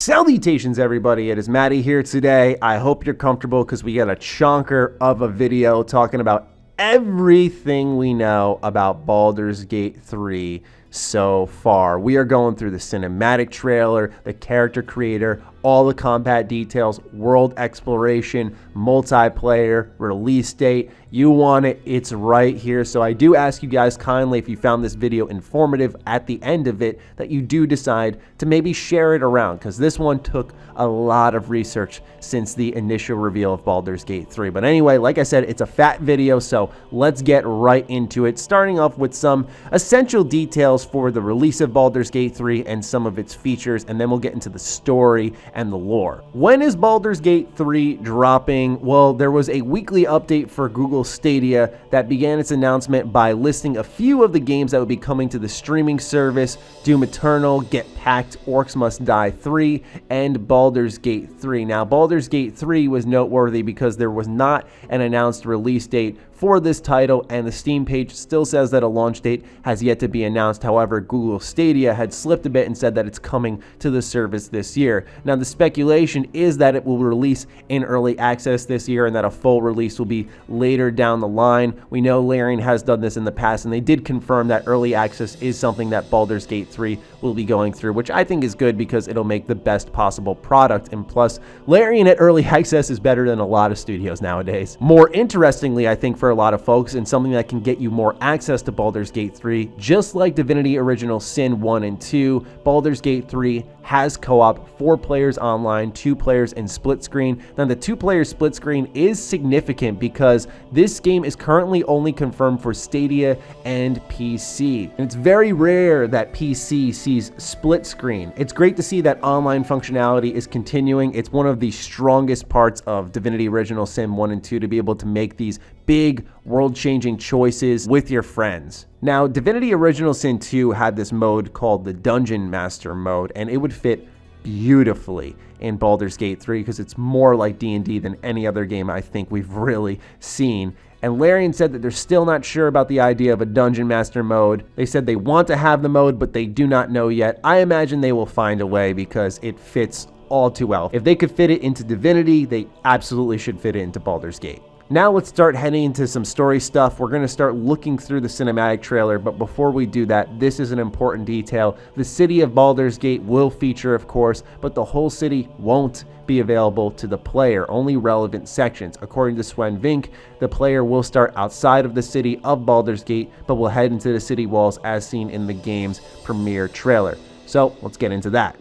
Salutations everybody, it is Matty here today. I hope you're comfortable because we got a chonker of a video talking about everything we know about Baldur's Gate 3 so far. We are going through the cinematic trailer, the character creator, all the combat details, world exploration, multiplayer, release date. You want it, it's right here. So I do ask you guys kindly, if you found this video informative at the end of it, that you do decide to maybe share it around, because this one took a lot of research since the initial reveal of Baldur's Gate 3. But anyway, like I said, it's a fat video, so let's get right into it, starting off with some essential details for the release of Baldur's Gate 3 and some of its features, and then we'll get into the story and the lore. When is Baldur's Gate 3 dropping? Well, there was a weekly update for Google Stadia that began its announcement by listing a few of the games that would be coming to the streaming service: Doom Eternal, Get Packed, Orcs Must Die 3, and Baldur's Gate 3. Now, Baldur's Gate 3 was noteworthy because there was not an announced release date for this title, and the Steam page still says that a launch date has yet to be announced. However, Google Stadia had slipped a bit and said that it's coming to the service this year. Now, the speculation is that it will release in early access this year and that a full release will be later down the line. We know Larian has done this in the past, and they did confirm that early access is something that Baldur's Gate 3 will be going through, which I think is good because it'll make the best possible product. And plus, Larian at early access is better than a lot of studios nowadays. More interestingly, I think for a lot of folks, and something that can get you more access to Baldur's Gate 3, just like Divinity Original Sin 1 and 2, Baldur's Gate 3 has co-op, 4 players online, 2 players in split screen. Now, the 2-player split screen is significant because this game is currently only confirmed for Stadia and PC. And it's very rare that PC sees split screen. It's great to see that online functionality is continuing. It's one of the strongest parts of Divinity Original Sin 1 and 2 to be able to make these big world-changing choices with your friends. Now, Divinity Original Sin 2 had this mode called the Dungeon Master mode, and it would fit beautifully in Baldur's Gate 3 because it's more like D&D than any other game I think we've really seen. And Larian said that they're still not sure about the idea of a Dungeon Master mode. They said they want to have the mode, but they do not know yet. I imagine they will find a way because it fits all too well. If they could fit it into Divinity, they absolutely should fit it into Baldur's Gate. Now let's start heading into some story stuff. We're going to start looking through the cinematic trailer, but before we do that, this is an important detail. The city of Baldur's Gate will feature, of course, but the whole city won't be available to the player, only relevant sections. According to Sven Vink, the player will start outside of the city of Baldur's Gate, but will head into the city walls as seen in the game's premiere trailer. So let's get into that.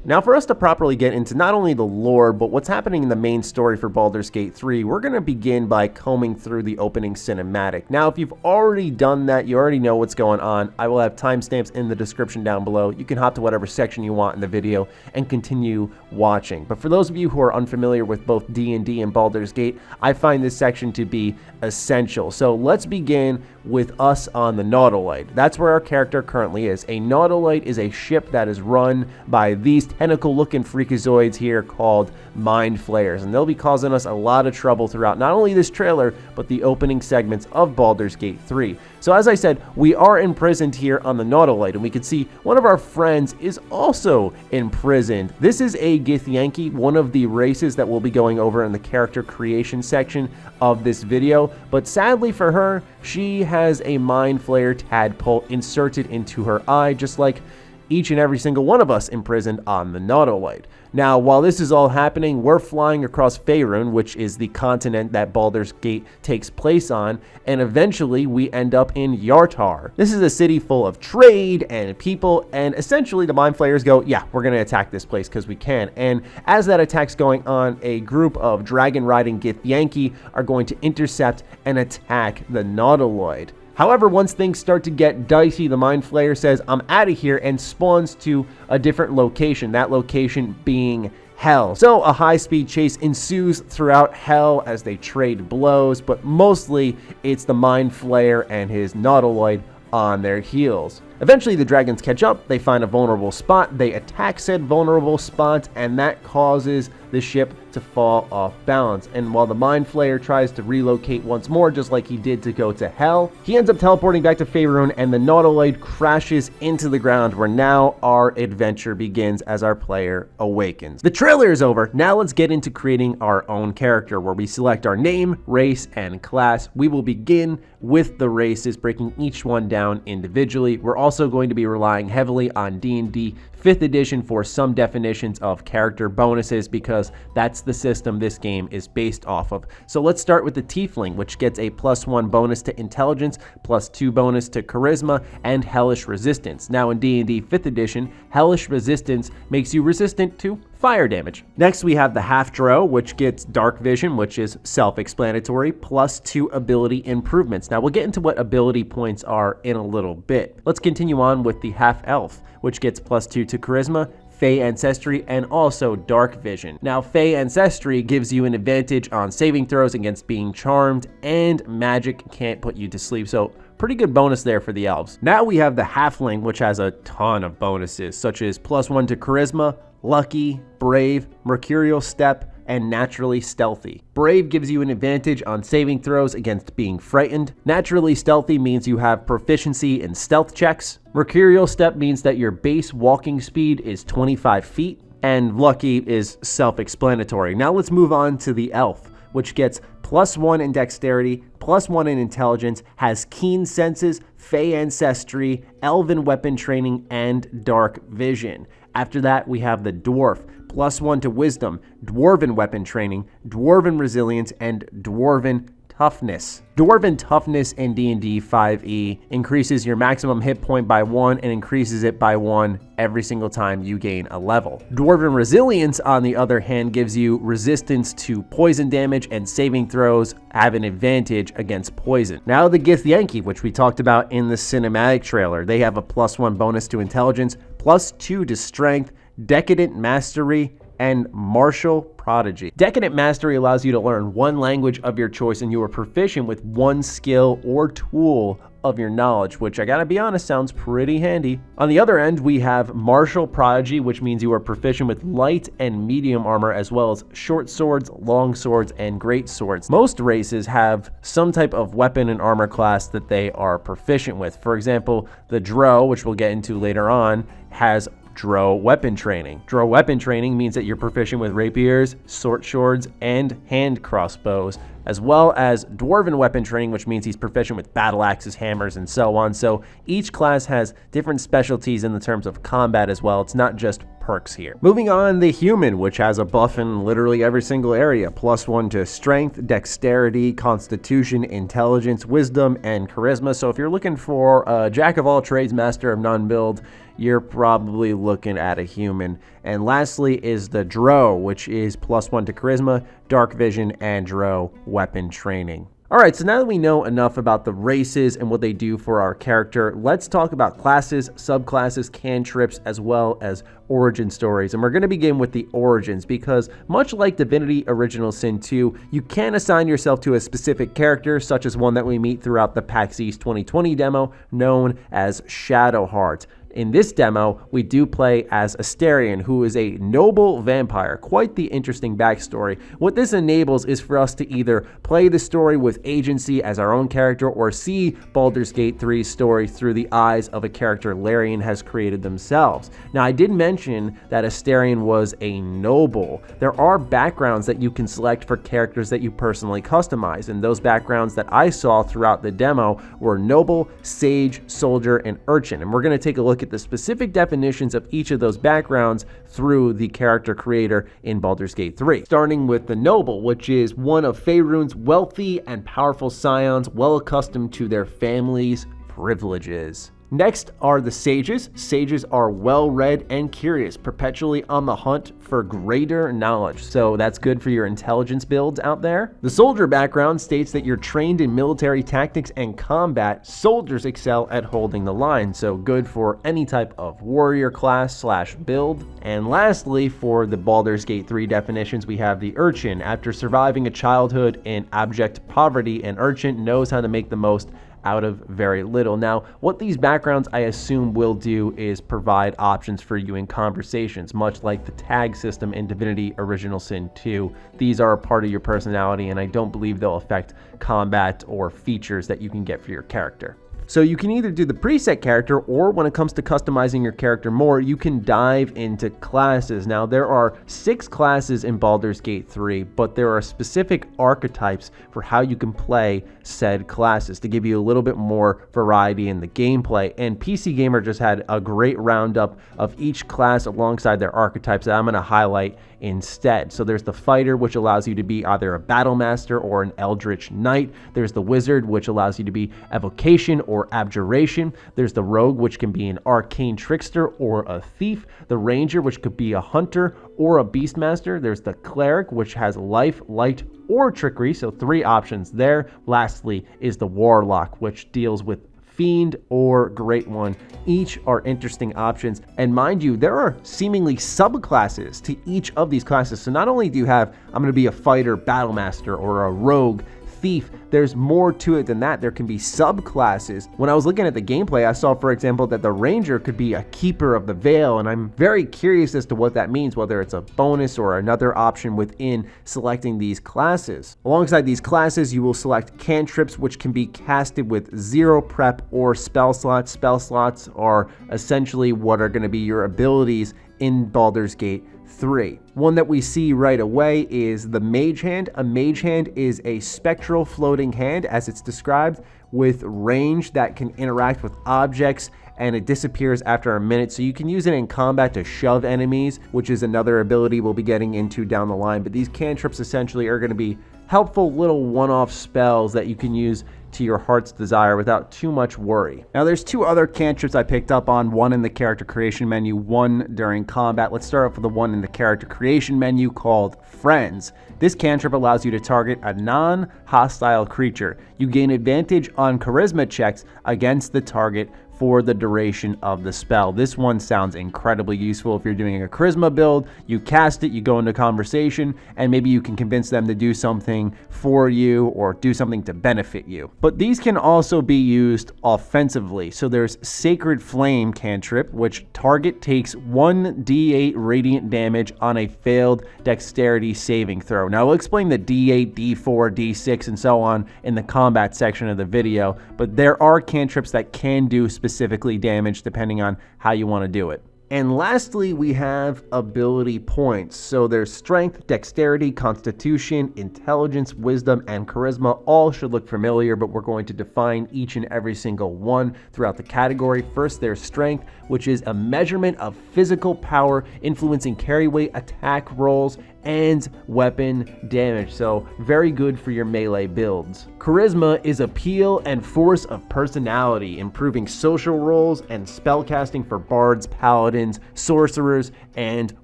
Now, for us to properly get into not only the lore, but what's happening in the main story for Baldur's Gate 3, we're going to begin by combing through the opening cinematic. Now, if you've already done that, you already know what's going on. I will have timestamps in the description down below. You can hop to whatever section you want in the video and continue watching. But for those of you who are unfamiliar with both D&D and Baldur's Gate, I find this section to be essential. So let's begin with us on the Nautiloid. That's where our character currently is. A Nautiloid is a ship that is run by these tentacle-looking freakazoids here called Mind Flayers, and they'll be causing us a lot of trouble throughout not only this trailer, but the opening segments of Baldur's Gate 3. So as I said, we are imprisoned here on the Nautiloid, and we can see one of our friends is also imprisoned. This is a Githyanki, one of the races that we'll be going over in the character creation section of this video, but sadly for her, she has a Mind Flayer tadpole inserted into her eye, just like each and every single one of us imprisoned on the Nautiloid. Now, while this is all happening, we're flying across Faerun, which is the continent that Baldur's Gate takes place on, and eventually we end up in Yartar. This is a city full of trade and people, and essentially the Mind Flayers go, yeah, we're going to attack this place because we can. And as that attack's going on, a group of dragon-riding Githyanki are going to intercept and attack the Nautiloid. However, once things start to get dicey, the Mind Flayer says, I'm out of here, and spawns to a different location, that location being Hell. So a high-speed chase ensues throughout Hell as they trade blows, but mostly it's the Mind Flayer and his Nautiloid on their heels. Eventually the dragons catch up, they find a vulnerable spot, they attack said vulnerable spot, and that causes the ship to fall off balance. And while the Mind Flayer tries to relocate once more, just like he did to go to Hell, he ends up teleporting back to Faerun, and the Nautiloid crashes into the ground, where now our adventure begins as our player awakens. The trailer is over. Now let's get into creating our own character, where we select our name, race, and class. We will begin with the races, breaking each one down individually. We're also going to be relying heavily on D&D 5th edition for some definitions of character bonuses, because that's the system this game is based off of. So let's start with the Tiefling, which gets a +1 bonus to intelligence, +2 bonus to charisma, and hellish resistance. Now in D&D 5th edition, hellish resistance makes you resistant to fire damage. Next we have the Half-Drow, which gets dark vision, which is self-explanatory, +2 ability improvements. Now we'll get into what ability points are in a little bit. Let's continue on with the Half-Elf, which gets +2 to charisma, Fey Ancestry, and also Dark Vision. Now, Fey Ancestry gives you an advantage on saving throws against being charmed, and magic can't put you to sleep, so pretty good bonus there for the elves. Now we have the Halfling, which has a ton of bonuses, such as +1 to charisma, lucky, brave, mercurial step, and naturally stealthy. Brave gives you an advantage on saving throws against being frightened. Naturally stealthy means you have proficiency in stealth checks. Mercurial step means that your base walking speed is 25 feet. And lucky is self-explanatory. Now let's move on to the elf, which gets +1 in dexterity, +1 in intelligence, has keen senses, Fey ancestry, elven weapon training, and dark vision. After that, we have the dwarf, +1 to wisdom, dwarven weapon training, dwarven resilience, and dwarven toughness. Dwarven toughness in D&D 5e increases your maximum hit point by 1 and increases it by 1 every single time you gain a level. Dwarven resilience, on the other hand, gives you resistance to poison damage, and saving throws have an advantage against poison. Now the Githyanki, which we talked about in the cinematic trailer, they have a +1 bonus to intelligence, +2 to strength, decadent mastery, and martial prodigy. Decadent mastery allows you to learn one language of your choice, and you are proficient with one skill or tool of your knowledge, which I gotta be honest, sounds pretty handy. On the other end, we have martial prodigy, which means you are proficient with light and medium armor, as well as short swords, long swords, and great swords. Most races have some type of weapon and armor class that they are proficient with. For example, the Drow, which we'll get into later on, has Drow weapon training. Drow weapon training means that you're proficient with rapiers, short swords, and hand crossbows, as well as dwarven weapon training, which means he's proficient with battle axes, hammers, and so on. So each class has different specialties in the terms of combat as well. It's not just perks here. Moving on, the human, which has a buff in literally every single area. +1 to strength, dexterity, constitution, intelligence, wisdom, and charisma. So if you're looking for a jack of all trades, master of none build, you're probably looking at a human. And lastly is the Drow, which is +1 to charisma, dark vision, and Drow weapon training. Alright, so now that we know enough about the races and what they do for our character, let's talk about classes, subclasses, cantrips, as well as origin stories. And we're going to begin with the origins, because much like Divinity Original Sin 2, you can assign yourself to a specific character, such as one that we meet throughout the PAX East 2020 demo, known as Shadowheart. In this demo, we do play as Astarion, who is a noble vampire. Quite the interesting backstory. What this enables is for us to either play the story with agency as our own character, or see Baldur's Gate 3's story through the eyes of a character Larian has created themselves. Now, I did mention that Astarion was a noble. There are backgrounds that you can select for characters that you personally customize, and those backgrounds that I saw throughout the demo were noble, sage, soldier, and urchin. And we're going to take a look at the specific definitions of each of those backgrounds through the character creator in Baldur's Gate 3. Starting with the noble, which is one of Faerun's wealthy and powerful scions, well accustomed to their family's privileges. Next are the sages. Sages are well-read and curious, perpetually on the hunt for greater knowledge. So that's good for your intelligence builds out there. The soldier background states that you're trained in military tactics and combat. Soldiers excel at holding the line, so good for any type of warrior class / build. And lastly, for the Baldur's Gate 3 definitions, we have the urchin. After surviving a childhood in abject poverty, an urchin knows how to make the most out of very little. Now, what these backgrounds I assume will do is provide options for you in conversations, much like the tag system in Divinity Original Sin 2. These are a part of your personality, and I don't believe they'll affect combat or features that you can get for your character. So you can either do the preset character, or when it comes to customizing your character more, you can dive into classes. Now, there are 6 classes in Baldur's Gate 3, but there are specific archetypes for how you can play said classes to give you a little bit more variety in the gameplay. And PC Gamer just had a great roundup of each class alongside their archetypes that I'm going to highlight instead. So there's the Fighter, which allows you to be either a Battle Master or an Eldritch Knight. There's the Wizard, which allows you to be Evocation or Abjuration. There's the Rogue, which can be an Arcane Trickster or a Thief. The Ranger, which could be a Hunter or a Beastmaster. There's the Cleric, which has Life, Light, or Trickery, so 3 options there. Lastly is the Warlock, which deals with Fiend or Great One. Each are interesting options, and mind you, there are seemingly subclasses to each of these classes. So not only do you have, I'm going to be a Fighter, Battle Master, or a Rogue, Thief, there's more to it than that. There can be subclasses. When I was looking at the gameplay, I saw, for example, that the Ranger could be a Keeper of the Veil, and I'm very curious as to what that means, whether it's a bonus or another option within selecting these classes. Alongside these classes, you will select cantrips, which can be casted with 0 prep or spell slots. Spell slots are essentially what are going to be your abilities in Baldur's Gate 3. One that we see right away is the Mage Hand. A Mage Hand is a spectral floating hand, as it's described, with range that can interact with objects, and it disappears after a minute. So you can use it in combat to shove enemies, which is another ability we'll be getting into down the line. But these cantrips essentially are going to be helpful little one-off spells that you can use to your heart's desire without too much worry. Now, there's 2 other cantrips I picked up on, one in the character creation menu, one during combat. Let's start off with the one in the character creation menu called Friends. This cantrip allows you to target a non-hostile creature. You gain advantage on charisma checks against the target for the duration of the spell. This one sounds incredibly useful if you're doing a charisma build. You cast it, you go into conversation, and maybe you can convince them to do something for you or do something to benefit you. But these can also be used offensively. So there's Sacred Flame cantrip, which target takes 1d8 radiant damage on a failed dexterity saving throw. Now, I'll explain the d8, d4, d6, and so on in the combat section of the video, but there are cantrips that can do specifically damage depending on how you want to do it. And lastly, we have ability points. So there's Strength, Dexterity, Constitution, Intelligence, Wisdom, and Charisma. All should look familiar, but we're going to define each and every single one throughout the category. First, there's Strength, which is a measurement of physical power influencing carry weight, attack rolls, and weapon damage. So very good for your melee builds. Charisma is appeal and force of personality, improving social roles and spellcasting for bards, paladins, sorcerers, and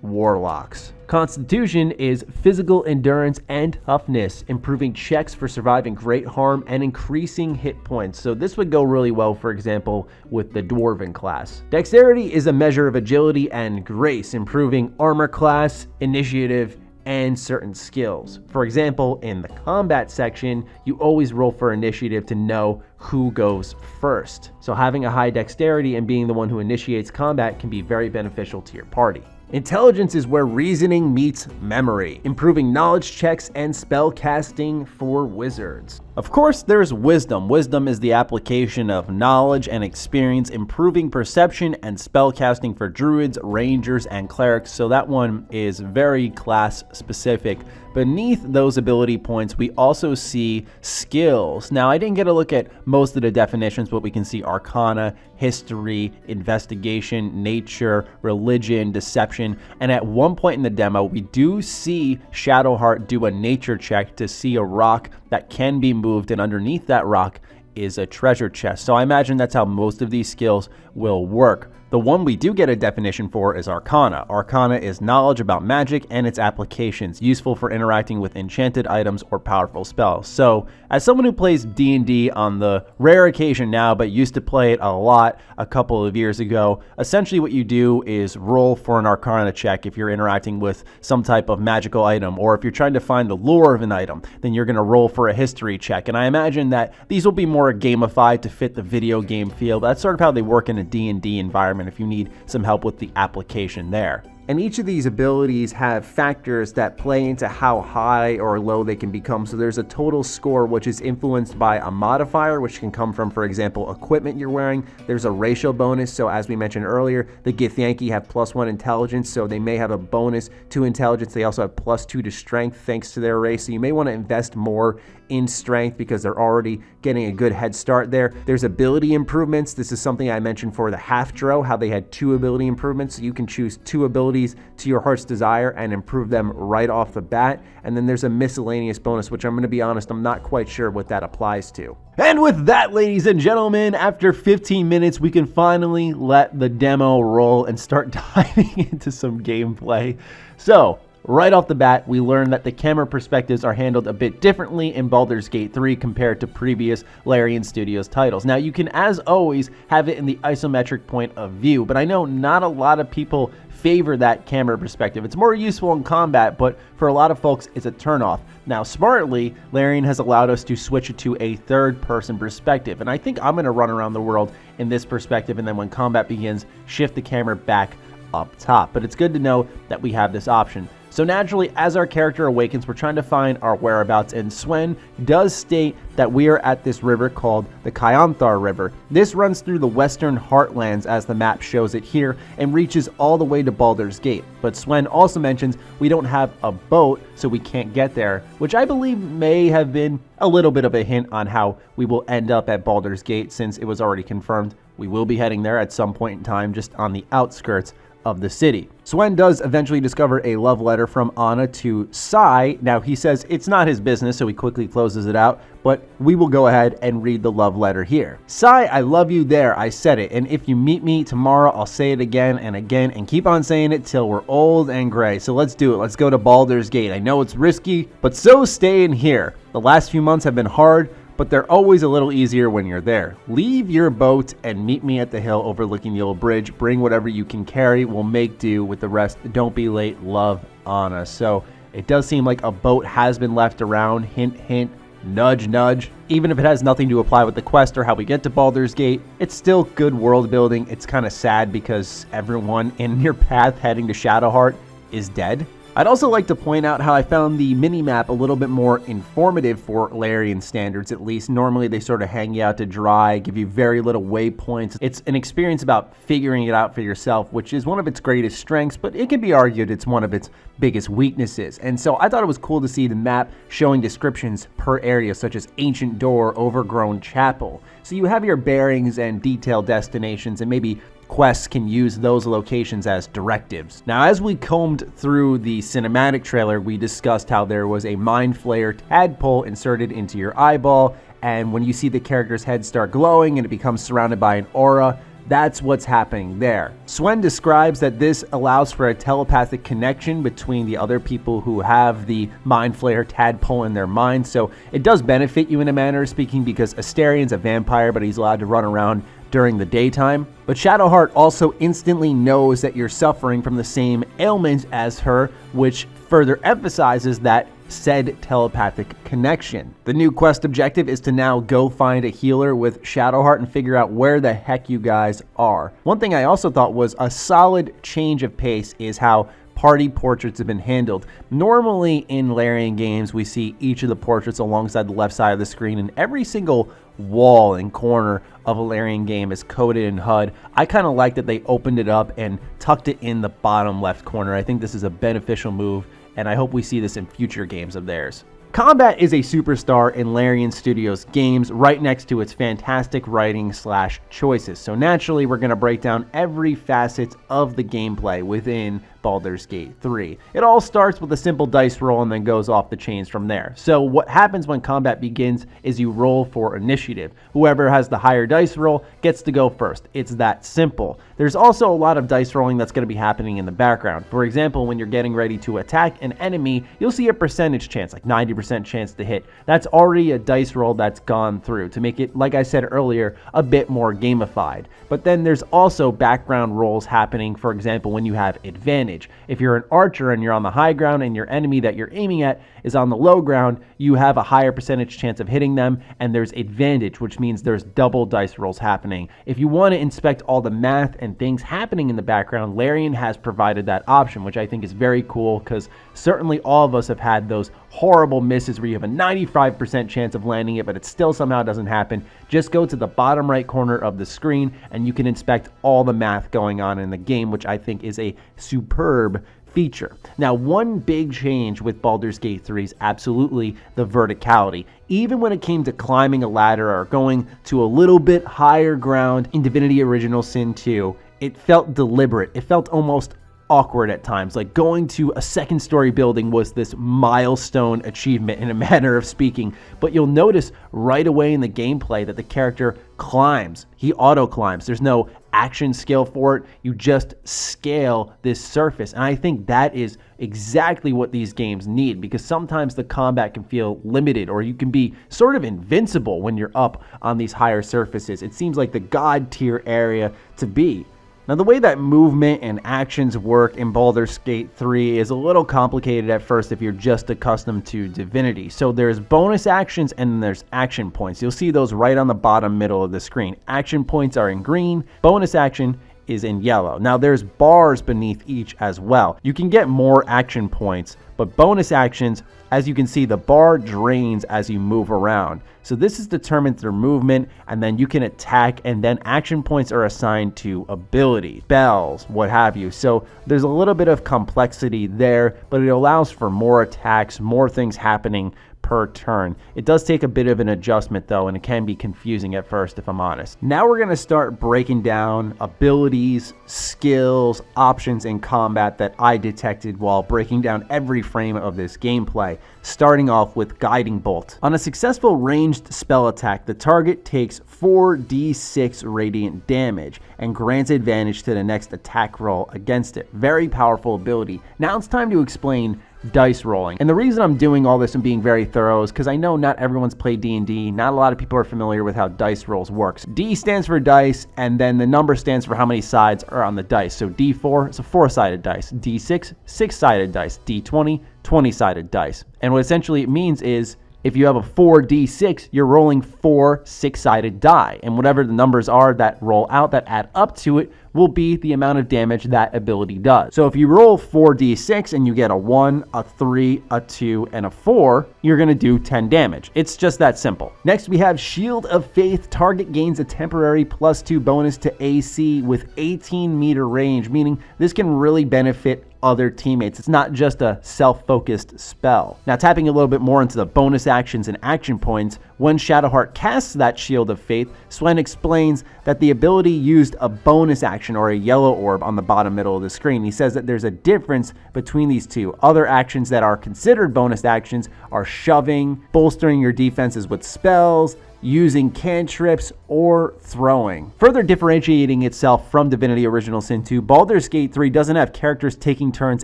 warlocks. Constitution is physical endurance and toughness, improving checks for surviving great harm and increasing hit points. So this would go really well, for example, with the Dwarven class. Dexterity is a measure of agility and grace, improving armor class, initiative, and certain skills. For example, in the combat section, you always roll for initiative to know who goes first. So having a high dexterity and being the one who initiates combat can be very beneficial to your party. Intelligence is where reasoning meets memory, improving knowledge checks and spell casting for wizards. Of course, there's Wisdom. Wisdom is the application of knowledge and experience, improving perception and spell casting for druids, rangers, and clerics. So that one is very class specific. Beneath those ability points, we also see skills. Now, I didn't get a look at most of the definitions, but we can see Arcana, History, Investigation, Nature, Religion, Deception, and at one point in the demo, we do see Shadowheart do a nature check to see a rock that can be moved, and underneath that rock is a treasure chest. So I imagine that's how most of these skills will work. The one we do get a definition for is Arcana. Arcana is knowledge about magic and its applications, useful for interacting with enchanted items or powerful spells. So, as someone who plays D&D on the rare occasion now, but used to play it a lot a couple of years ago, essentially what you do is roll for an Arcana check if you're interacting with some type of magical item, or if you're trying to find the lore of an item, then you're going to roll for a history check. And I imagine that these will be more gamified to fit the video game feel. That's sort of how they work in a D&D environment if you need some help with the application there. And each of these abilities have factors that play into how high or low they can become. So there's a total score, which is influenced by a modifier, which can come from, for example, equipment you're wearing. There's a racial bonus. So as we mentioned earlier, the Githyanki have +1 intelligence. So they may have a bonus to intelligence. They also have +2 to strength thanks to their race. So you may want to invest more in strength because they're already getting a good head start there. There's ability improvements. This is something I mentioned for the half-drow, how they had 2 ability improvements. So you can choose 2 abilities to your heart's desire and improve them right off the bat. And then there's a miscellaneous bonus, which I'm going to be honest, I'm not quite sure what that applies to. And with that, ladies and gentlemen, after 15 minutes, we can finally let the demo roll and start diving into some gameplay. So, right off the bat, we learned that the camera perspectives are handled a bit differently in Baldur's Gate 3 compared to previous Larian Studios titles. Now, you can, as always, have it in the isometric point of view, but I know not a lot of people favor that camera perspective. It's more useful in combat, but for a lot of folks, it's a turnoff. Now, smartly, Larian has allowed us to switch it to a third-person perspective, and I think I'm going to run around the world in this perspective, and then when combat begins, shift the camera back up top. But it's good to know that we have this option. So naturally, as our character awakens, we're trying to find our whereabouts, and Swen does state that we are at this river called the Kyanthar River. This runs through the western heartlands as the map shows it here and reaches all the way to Baldur's Gate. But Swen also mentions we don't have a boat, so we can't get there, which I believe may have been a little bit of a hint on how we will end up at Baldur's Gate, since it was already confirmed we will be heading there at some point in time, just on the outskirts of the city. Swen does eventually discover a love letter from Anna to Sai. Now, he says it's not his business, so he quickly closes it out, but we will go ahead and read the love letter here. Sai, I love you there, I said it, and if you meet me tomorrow, I'll say it again and keep on saying it till we're old and gray. So let's do it. Let's go to Baldur's Gate. I know it's risky, but so staying here. The last few months have been hard, but they're always a little easier when you're there. Leave your boat and meet me at the hill overlooking the old bridge. Bring whatever you can carry. We'll make do with the rest. Don't be late. Love, Anna. So it does seem like a boat has been left around. Hint, hint, nudge, nudge. Even if it has nothing to apply with the quest or how we get to Baldur's Gate, it's still good world building. It's kind of sad because everyone in your path heading to Shadowheart is dead. I'd also like to point out how I found the mini-map a little bit more informative for Larian standards, at least. Normally they sort of hang you out to dry, give you very little waypoints. It's an experience about figuring it out for yourself, which is one of its greatest strengths, but it can be argued it's one of its biggest weaknesses. And so I thought it was cool to see the map showing descriptions per area, such as Ancient Door, Overgrown Chapel. So you have your bearings and detailed destinations, and maybe quests can use those locations as directives. Now, as we combed through the cinematic trailer, we discussed how there was a mind flayer tadpole inserted into your eyeball, and when you see the character's head start glowing and it becomes surrounded by an aura, that's what's happening there. Swen describes that this allows for a telepathic connection between the other people who have the mind flayer tadpole in their mind, so it does benefit you in a manner of speaking, because Asterian's a vampire, but he's allowed to run around during the daytime. But Shadowheart also instantly knows that you're suffering from the same ailment as her, which further emphasizes that said telepathic connection. The new quest objective is to now go find a healer with Shadowheart and figure out where the heck you guys are. One thing I also thought was a solid change of pace is how party portraits have been handled. Normally in Larian games, we see each of the portraits alongside the left side of the screen, and every single wall and corner of a Larian game is coded in HUD. I kind of like that they opened it up and tucked it in the bottom left corner. I think this is a beneficial move, and I hope we see this in future games of theirs. Combat is a superstar in Larian Studios games, right next to its fantastic writing / choices. So naturally, we're going to break down every facet of the gameplay within Baldur's Gate 3. It all starts with a simple dice roll and then goes off the chains from there. So what happens when combat begins is you roll for initiative. Whoever has the higher dice roll gets to go first. It's that simple. There's also a lot of dice rolling that's going to be happening in the background. For example, when you're getting ready to attack an enemy, you'll see a percentage chance, like 90% chance to hit. That's already a dice roll that's gone through to make it, like I said earlier, a bit more gamified. But then there's also background rolls happening, for example, when you have advantage. If you're an archer and you're on the high ground and your enemy that you're aiming at is on the low ground, you have a higher percentage chance of hitting them, and there's advantage, which means there's double dice rolls happening. If you want to inspect all the math and things happening in the background, Larian has provided that option, which I think is very cool, because certainly all of us have had those horrible misses where you have a 95% chance of landing it, but it still somehow doesn't happen. Just go to the bottom right corner of the screen and you can inspect all the math going on in the game, which I think is a superb feature. Now, one big change with Baldur's Gate 3 is absolutely the verticality. Even when it came to climbing a ladder or going to a little bit higher ground in Divinity Original Sin 2, it felt deliberate. It felt almost awkward at times. Like going to a second story building was this milestone achievement in a manner of speaking. But you'll notice right away in the gameplay that the character climbs. He auto climbs. There's no action skill for it. You just scale this surface. And I think that is exactly what these games need, because sometimes the combat can feel limited, or you can be sort of invincible when you're up on these higher surfaces. It seems like the god tier area to be. Now, the way that movement and actions work in Baldur's Gate 3 is a little complicated at first if you're just accustomed to Divinity. So there's bonus actions and then there's action points. You'll see those right on the bottom middle of the screen. Action points are in green, bonus action is in yellow. Now, there's bars beneath each as well. You can get more action points, but bonus actions, as you can see, the bar drains as you move around. So this is determined through movement, and then you can attack, and then action points are assigned to abilities, spells, what have you. So there's a little bit of complexity there, but it allows for more attacks, more things happening per turn. It does take a bit of an adjustment though, and it can be confusing at first, if I'm honest. Now we're going to start breaking down abilities, skills, options in combat that I detected while breaking down every frame of this gameplay, starting off with Guiding Bolt. On a successful ranged spell attack, the target takes 4d6 radiant damage and grants advantage to the next attack roll against it. Very powerful ability. Now it's time to explain dice rolling. And the reason I'm doing all this and being very thorough is because I know not everyone's played D&D. Not a lot of people are familiar with how dice rolls works. D stands for dice, and then the number stands for how many sides are on the dice. So D4 is a 4-sided dice. D6, 6-sided dice. D20, 20-sided dice. And what essentially it means is if you have a 4d6, you're rolling 4 6-sided die. And whatever the numbers are that roll out that add up to it will be the amount of damage that ability does. So if you roll 4d6 and you get a 1, a 3, a 2, and a 4, you're going to do 10 damage. It's just that simple. Next, we have Shield of Faith. Target gains a temporary +2 bonus to AC with 18-meter range, meaning this can really benefit other teammates. It's not just a self-focused spell. Now, tapping a little bit more into the bonus actions and action points, when Shadowheart casts that Shield of Faith, Swen explains that the ability used a bonus action or a yellow orb on the bottom middle of the screen. He says that there's a difference between these two. Other actions that are considered bonus actions are shoving, bolstering your defenses with spells, using cantrips, or throwing. Further differentiating itself from Divinity Original Sin 2, Baldur's Gate 3 doesn't have characters taking turns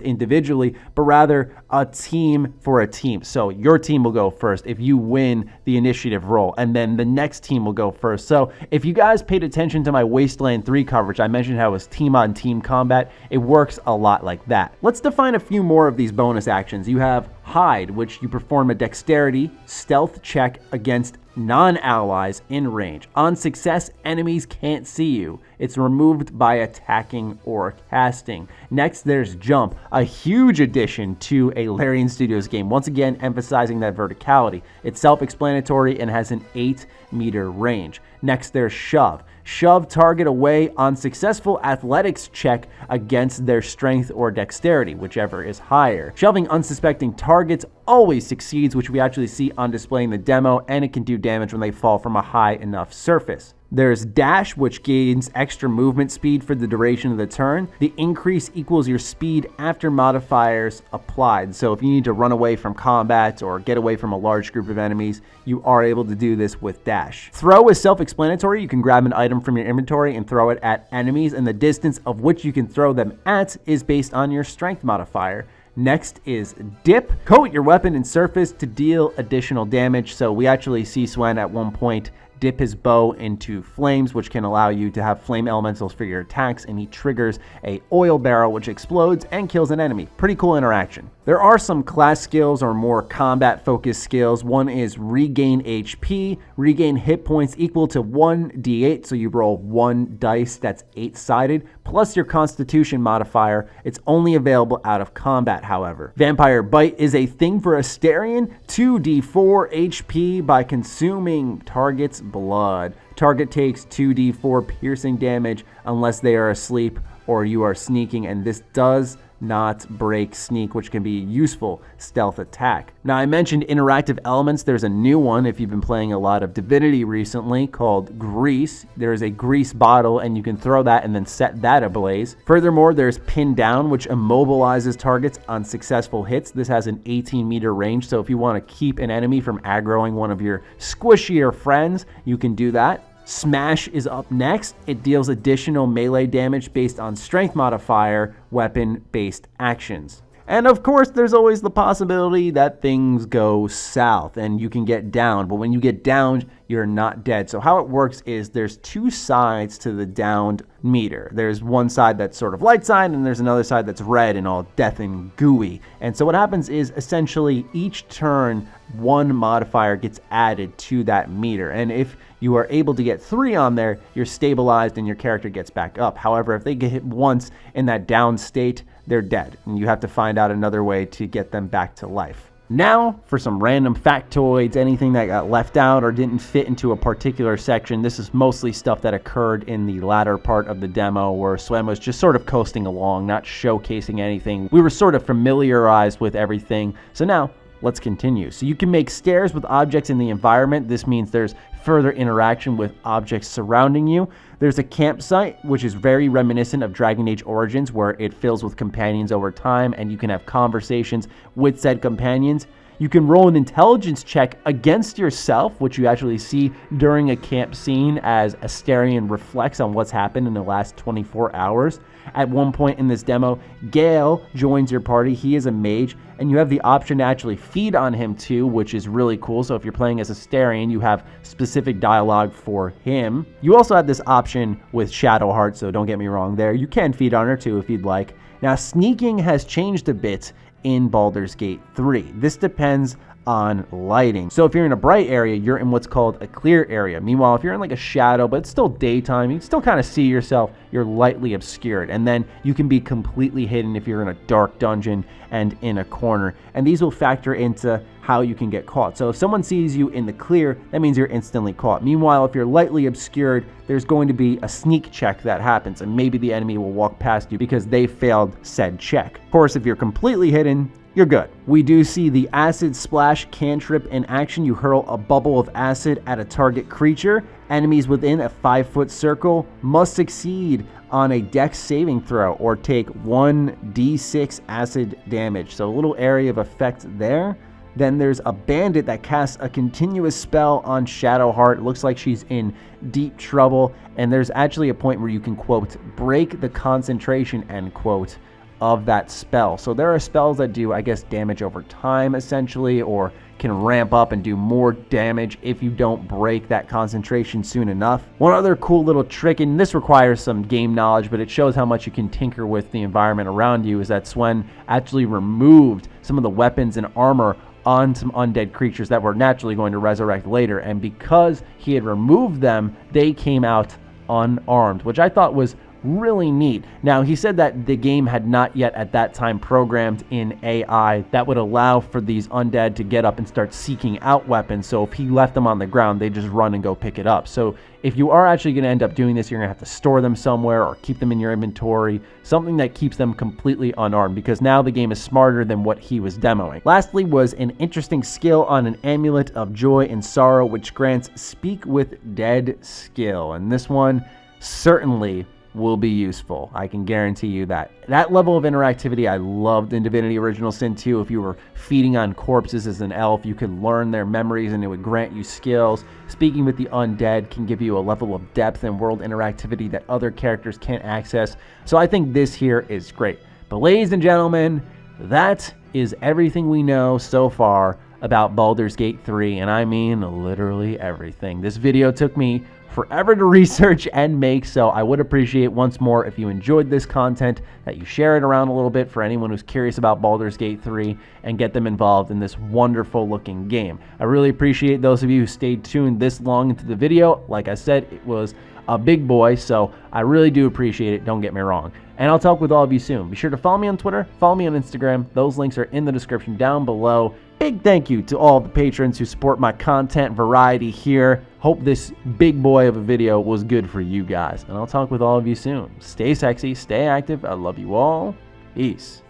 individually, but rather a team for a team. So your team will go first if you win the initiative roll, and then the next team will go first. So if you guys paid attention to my Wasteland 3 coverage, I mentioned how it was team-on-team combat. It works a lot like that. Let's define a few more of these bonus actions. You have Hide, which you perform a dexterity stealth check against non-allies in range. On success, enemies can't see you. It's removed by attacking or casting. Next, there's Jump, a huge addition to a Larian Studios game, once again emphasizing that verticality. It's self-explanatory and has an 8-meter range. Next, there's Shove. Shove target away on successful athletics check against their strength or dexterity, whichever is higher. Shoving unsuspecting targets always succeeds, which we actually see on display in the demo, and it can do damage when they fall from a high enough surface. There's dash, which gains extra movement speed for the duration of the turn. The increase equals your speed after modifiers applied. So if you need to run away from combat or get away from a large group of enemies, you are able to do this with dash. Throw is self-explanatory. You can grab an item from your inventory and throw it at enemies, and the distance of which you can throw them at is based on your strength modifier. Next is dip. Coat your weapon and surface to deal additional damage. So we actually see Swen at one point dip his bow into flames, which can allow you to have flame elementals for your attacks, and he triggers a oil barrel which explodes and kills an enemy. Pretty cool interaction. There are some class skills or more combat focused skills. One is regain HP, regain hit points equal to 1d8, so you roll 1 dice that's 8-sided, plus your constitution modifier. It's only available out of combat, however. Vampire Bite is a thing for Asterion, 2d4 HP by consuming target's blood. Target takes 2d4 piercing damage unless they are asleep or you are sneaking, and this does not break sneak, which can be a useful stealth attack. Now, I mentioned interactive elements. There's a new one if you've been playing a lot of Divinity recently called Grease. There's a grease bottle and you can throw that and then set that ablaze. Furthermore, there's Pin Down, which immobilizes targets on successful hits. This has an 18-meter range, so if you want to keep an enemy from aggroing one of your squishier friends, you can do that. Smash is up next. It deals additional melee damage based on strength modifier, weapon-based actions. And of course, there's always the possibility that things go south and you can get downed. But when you get downed, you're not dead. So how it works is there's two sides to the downed meter. There's one side that's sort of light side, and there's another side that's red and all death and gooey. And so what happens is essentially each turn, one modifier gets added to that meter. And if you are able to get 3 on there, you're stabilized and your character gets back up. However, if they get hit once in that down state, they're dead, and you have to find out another way to get them back to life. Now, for some random factoids, anything that got left out or didn't fit into a particular section. This is mostly stuff that occurred in the latter part of the demo where Swen was just sort of coasting along, not showcasing anything. We were sort of familiarized with everything, so now let's continue. So you can make stairs with objects in the environment. This means there's further interaction with objects surrounding you. There's a campsite, which is very reminiscent of Dragon Age Origins, where it fills with companions over time and you can have conversations with said companions. You can roll an intelligence check against yourself, which you actually see during a camp scene as Asterion reflects on what's happened in the last 24 hours. At one point in this demo, Gale joins your party. He is a mage, and you have the option to actually feed on him too, which is really cool. So if you're playing as Asterion, you have specific dialogue for him. You also have this option with Shadowheart, so don't get me wrong there. You can feed on her too if you'd like. Now, sneaking has changed a bit in Baldur's Gate 3. This depends on lighting. So if you're in a bright area, you're in what's called a clear area. Meanwhile, if you're in like a shadow, but it's still daytime, you can still kind of see yourself, you're lightly obscured. And then you can be completely hidden if you're in a dark dungeon and in a corner. And these will factor into how you can get caught. So if someone sees you in the clear, that means you're instantly caught. Meanwhile, if you're lightly obscured, there's going to be a sneak check that happens, and maybe the enemy will walk past you because they failed said check. Of course, if you're completely hidden, you're good. We do see the Acid Splash cantrip in action. You hurl a bubble of acid at a target creature. Enemies within a 5-foot circle must succeed on a dex saving throw or take 1d6 acid damage. So a little area of effect there. Then there's a bandit that casts a continuous spell on Shadowheart. It looks like she's in deep trouble. And there's actually a point where you can, quote, break the concentration, end quote, of that spell. So there are spells that do, I guess, damage over time, essentially, or can ramp up and do more damage if you don't break that concentration soon enough. One other cool little trick, and this requires some game knowledge, but it shows how much you can tinker with the environment around you, is that Swen actually removed some of the weapons and armor on some undead creatures that were naturally going to resurrect later, and because he had removed them, they came out unarmed, which I thought was really neat. Now, he said that the game had not yet at that time programmed in AI that would allow for these undead to get up and start seeking out weapons. So if he left them on the ground, they just run and go pick it up. So if you are actually going to end up doing this, you're going to have to store them somewhere or keep them in your inventory, something that keeps them completely unarmed, because now the game is smarter than what he was demoing. Lastly was an interesting skill on an amulet of joy and sorrow, which grants Speak with Dead skill. And this one certainly will be useful. I can guarantee you that. That level of interactivity I loved in Divinity Original Sin 2. If you were feeding on corpses as an elf, you could learn their memories and it would grant you skills. Speaking with the undead can give you a level of depth and world interactivity that other characters can't access. So I think this here is great. But ladies and gentlemen, that is everything we know so far about Baldur's Gate 3, and I mean literally everything. This video took me forever to research and make, so I would appreciate once more if you enjoyed this content that you share it around a little bit for anyone who's curious about Baldur's Gate 3 and get them involved in this wonderful looking game. I really appreciate those of you who stayed tuned this long into the video. Like I said, it was a big boy, so I really do appreciate it, don't get me wrong. And I'll talk with all of you soon. Be sure to follow me on Twitter, follow me on Instagram. Those links are in the description down below. Big thank you to all the patrons who support my content variety here. Hope this big boy of a video was good for you guys. And I'll talk with all of you soon. Stay sexy, stay active. I love you all. Peace.